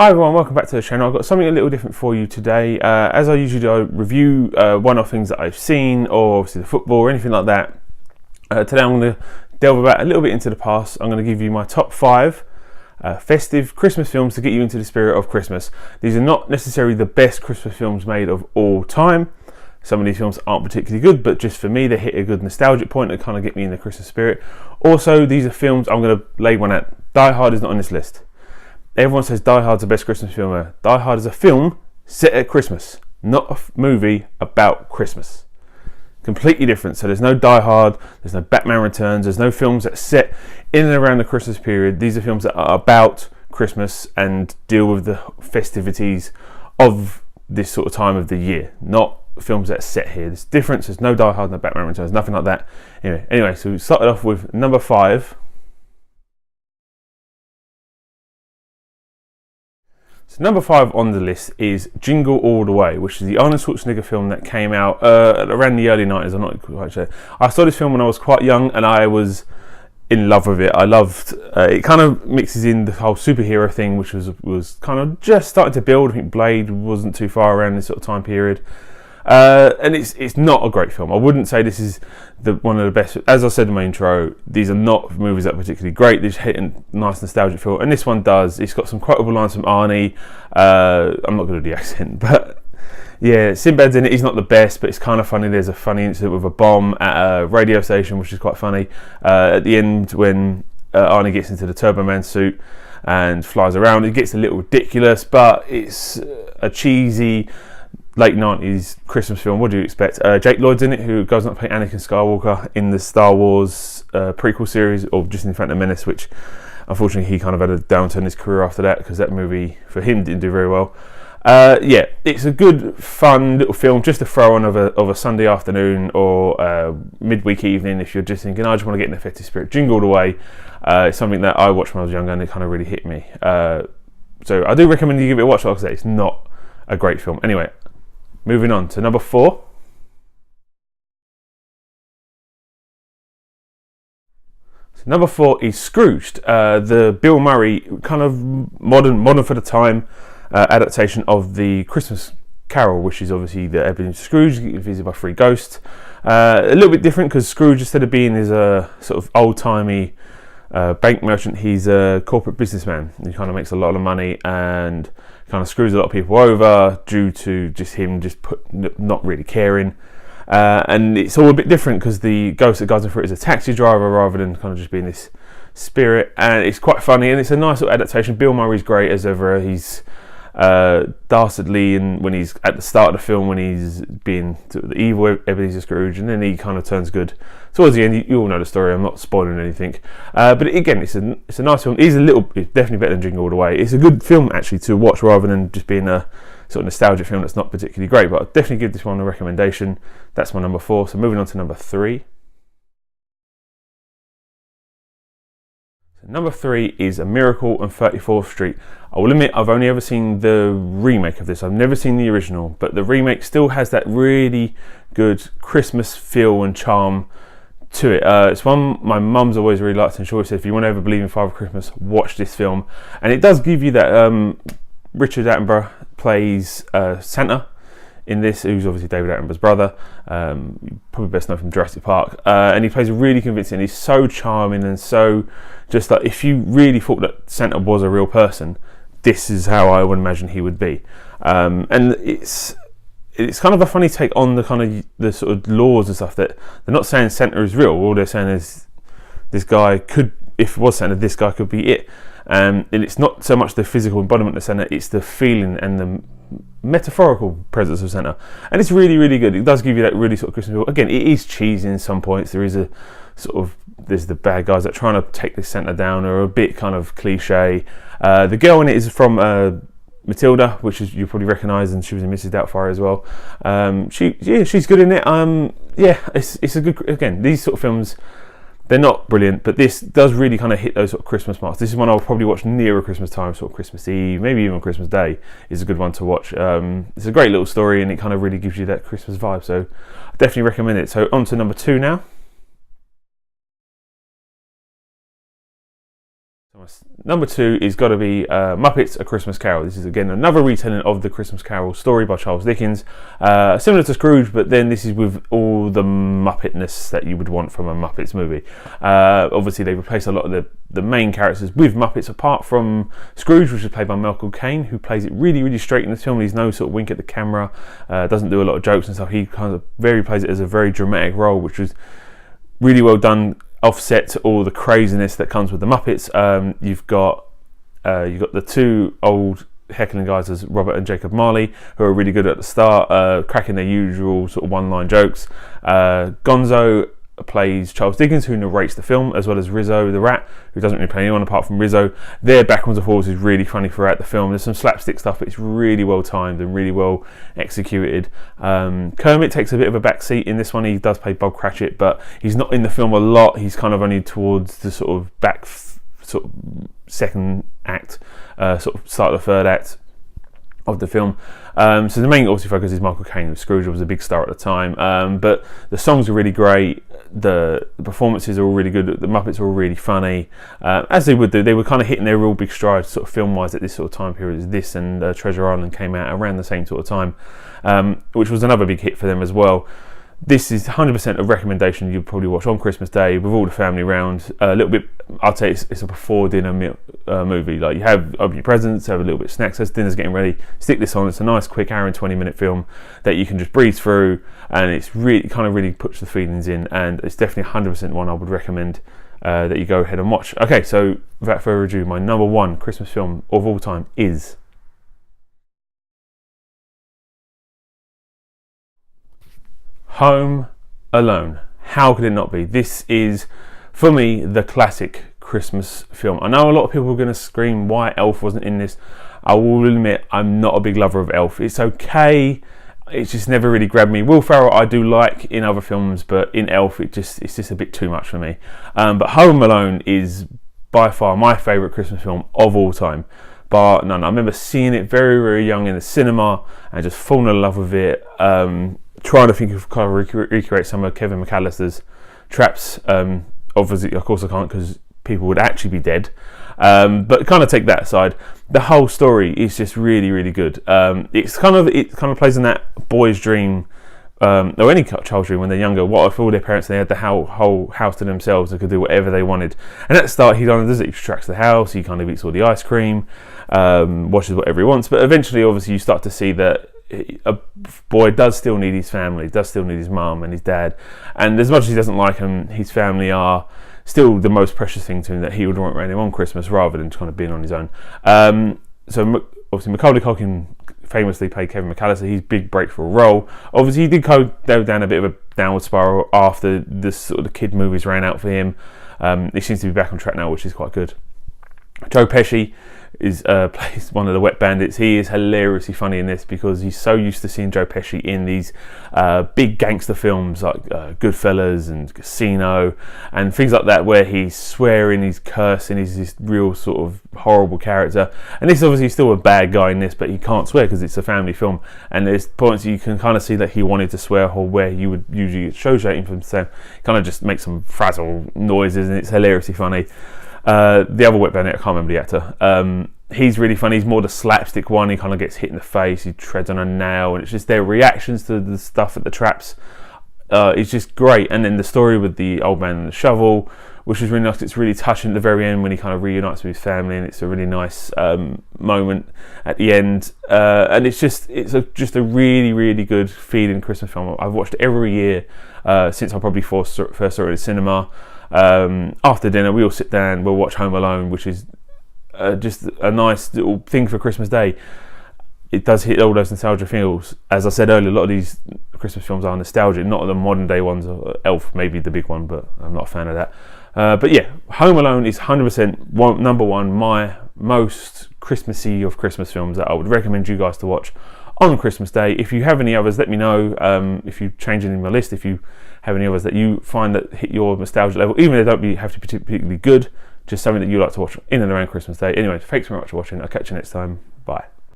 Hi everyone, welcome back to the channel. I've got something a little different for you today. As I usually do, I review one-off things that I've seen, or obviously the football or anything like that. Today I'm going to delve about a little bit into the past. I'm going to give you my top 5 festive Christmas films to get you into the spirit of Christmas. These are not necessarily the best Christmas films made of all time. Some of these films aren't particularly good, but just for me, they hit a good nostalgic point that kind of get me in the Christmas spirit. Also, these are films I'm going to lay one at. Die Hard is not on this list. Everyone says Die Hard's the best Christmas film ever. Die Hard is a film set at Christmas, not a movie about Christmas. Completely different. So there's no Die Hard, there's no Batman Returns, there's no films that set in and around the Christmas period. These are films that are about Christmas and deal with the festivities of this sort of time of the year, not films that are set here. There's difference. There's no Die Hard, no Batman Returns, nothing like that. Anyway, so we started off with number 5. So number 5 on the list is Jingle All the Way, which is the Arnold Schwarzenegger film that came out around the early 90s. I'm not quite sure. I saw this film when I was quite young and I was in love with it. I loved it. Kind of mixes in the whole superhero thing, which was kind of just starting to build. I think Blade wasn't too far around this sort of time period. And it's not a great film. I wouldn't say this is one of the best. As I said in my intro, these are not movies that are particularly great. They just hit a nice nostalgic feel, and this one does. It's got some quotable lines from Arnie. I'm not good at the accent, but yeah, Sinbad's in it. He's not the best, but it's kind of funny. There's a funny incident with a bomb at a radio station, which is quite funny. At the end, when Arnie gets into the Turbo Man suit and flies around, it gets a little ridiculous, but it's a cheesy late 90s Christmas film. What do you expect? Jake Lloyd's in it, who goes on to play Anakin Skywalker in the Star Wars prequel series, or just in Phantom Menace, which unfortunately he kind of had a downturn in his career after that, because that movie for him didn't do very well. Yeah, it's a good fun little film just to throw on of a Sunday afternoon or midweek evening if you're just thinking, I just want to get in the festive spirit. Jingle All the Way. It's something that I watched when I was younger and it kind of really hit me. So I do recommend you give it a watch. Like I say, it's not a great film. Anyway, moving on to number 4. So number 4 is Scrooged, the Bill Murray kind of modern for the time adaptation of the Christmas Carol, which is obviously the Ebenezer Scrooge visited by 3 ghosts. A little bit different because Scrooge, instead of being his sort of old-timey bank merchant, he's a corporate businessman. He kind of makes a lot of money and kind of screws a lot of people over due to just him not really caring. And it's all a bit different because the ghost that guides him through it is a taxi driver rather than kind of just being this spirit. And it's quite funny and it's a nice little adaptation. Bill Murray's great as ever. He's dastardly when he's at the start of the film when he's being the evil Ebenezer Scrooge, and then he kind of turns good towards the end. You all know the story. I'm not spoiling anything, but again, it's a nice film. It's definitely better than Jingle All the Way. It's a good film actually to watch rather than just being a sort of nostalgic film that's not particularly great. But I'll definitely give this one a recommendation. That's my number 4. So moving on to number 3. Number 3 is A Miracle on 34th Street. I will admit I've only ever seen the remake of this. I've never seen the original, but the remake still has that really good Christmas feel and charm to it. It's one my mum's always really liked, and she always said, if you want to ever believe in Father Christmas, watch this film. And it does give you that. Richard Attenborough plays Santa in this, who's obviously David Attenborough's brother, probably best known from Jurassic Park, and he plays really convincing. He's so charming and so just like, if you really thought that Santa was a real person, this is how I would imagine he would be. And it's kind of a funny take on the kind of the sort of laws and stuff, that they're not saying Santa is real. All they're saying is this guy could, if it was Santa, this guy could be it. And it's not so much the physical embodiment of Santa, it's the feeling and the metaphorical presence of Santa, and it's really, really good. It does give you that really sort of Christmas feel. Again, it is cheesy in some points. There's the bad guys that are trying to take this Santa down are a bit kind of cliche. The girl in it is from Matilda, which is you probably recognise, and she was in Mrs. Doubtfire as well. She's good in it. It's a good. Again, these sort of films, they're not brilliant, but this does really kind of hit those sort of Christmas marks. This is one I'll probably watch nearer Christmas time, sort of Christmas Eve, maybe even Christmas Day is a good one to watch. It's a great little story and it kind of really gives you that Christmas vibe, so I definitely recommend it. So on to number 2 now. Number 2 is got to be Muppets: A Christmas Carol. This is again another retelling of the Christmas Carol story by Charles Dickens, similar to Scrooge, but then this is with all the Muppetness that you would want from a Muppets movie. Obviously, they replace a lot of the main characters with Muppets, apart from Scrooge, which is played by Michael Caine, who plays it really, really straight in this film. He's no sort of wink at the camera, doesn't do a lot of jokes and stuff. He kind of plays it as a very dramatic role, which was really well done. Offset to all the craziness that comes with the Muppets. You've got the two old heckling guys as Robert and Jacob Marley, who are really good at the start, cracking their usual sort of one-line jokes. Gonzo plays Charles Dickens, who narrates the film, as well as Rizzo the Rat, who doesn't really play anyone apart from Rizzo. Their backwards and forwards is really funny throughout the film. There's some slapstick stuff, but it's really well timed and really well executed. Kermit takes a bit of a back seat in this one. He does play Bob Cratchit, but he's not in the film a lot. He's kind of only towards the sort of back sort of second act, sort of start of the third act of the film. So the main obviously focus is Michael Caine. Scrooge was a big star at the time, but the songs are really great. The performances are all really good. The Muppets are all really funny, as they would do. They were kind of hitting their real big stride sort of film wise at this sort of time period. This and Treasure Island came out around the same sort of time, which was another big hit for them as well. This is 100% a recommendation you'd probably watch on Christmas Day with all the family round. A little bit, I'd say it's a before dinner movie. Like, you have open your presents, have a little bit of snacks as dinner's getting ready, stick this on. It's a nice quick hour and 20-minute film that you can just breeze through, and it's really kind of really puts the feelings in, and it's definitely 100% one I would recommend that you go ahead and watch. Okay, so without further ado, my number 1 Christmas film of all time is Home Alone. How could it not be? This is, for me, the classic Christmas film. I know a lot of people are going to scream why Elf wasn't in this. I will admit I'm not a big lover of Elf. It's okay. It's just never really grabbed me. Will Ferrell I do like in other films, but in Elf it's just a bit too much for me. But Home Alone is by far my favourite Christmas film of all time. Bar none. I remember seeing it very, very young in the cinema and just falling in love with it. Trying to think of kind of recreate some of Kevin McAllister's traps. Obviously, of course I can't, because people would actually be dead. But kind of take that aside, the whole story is just really, really good. It kind of plays in that boy's dream, or any child's dream when they're younger. What if all their parents, they had the whole house to themselves and could do whatever they wanted? And at the start, he kind of does it. He extracts the house. He kind of eats all the ice cream, watches whatever he wants. But eventually, obviously, you start to see that a boy does still need his family, does still need his mum and his dad, and as much as he doesn't like them, his family are still the most precious thing to him, that he would want around him on Christmas rather than kind of being on his own. So obviously Macaulay Culkin famously played Kevin McAllister, his big breakthrough role. Obviously he did go down a bit of a downward spiral after this sort of the kid movies ran out for him. He seems to be back on track now, which is quite good. Joe Pesci plays one of the Wet Bandits. He is hilariously funny in this because he's so used to seeing Joe Pesci in these big gangster films like Goodfellas and Casino and things like that, where he's swearing, he's cursing, he's this real sort of horrible character. And this is obviously still a bad guy in this, but he can't swear because it's a family film. And there's points you can kind of see that he wanted to swear, or where you would usually associate him from saying, kind of just make some frazzle noises, and it's hilariously funny. The other Wet Bandit, I can't remember the actor. He's really funny. He's more the slapstick one. He kind of gets hit in the face. He treads on a nail, and it's just their reactions to the stuff at the traps. It's just great. And then the story with the old man and the shovel, which is really nice. It's really touching at the very end when he kind of reunites with his family, and it's a really nice moment at the end. And it's just a really, really good feeling Christmas film. I've watched it every year since I probably first saw it at the cinema. After dinner we all sit down, we'll watch Home Alone, which is just a nice little thing for Christmas Day. It does hit all those nostalgia feels. As I said earlier, a lot of these Christmas films are nostalgic, not the modern day ones. Elf may be the big one, but I'm not a fan of that. But yeah, Home Alone is 100% number one, my most Christmassy of Christmas films that I would recommend you guys to watch on Christmas Day. If you have any others, let me know. If you change any in my list, if you have any others that you find that hit your nostalgia level, even if they don't have to be particularly good, just something that you like to watch in and around Christmas Day. Anyway, thanks very much for watching. I'll catch you next time. Bye.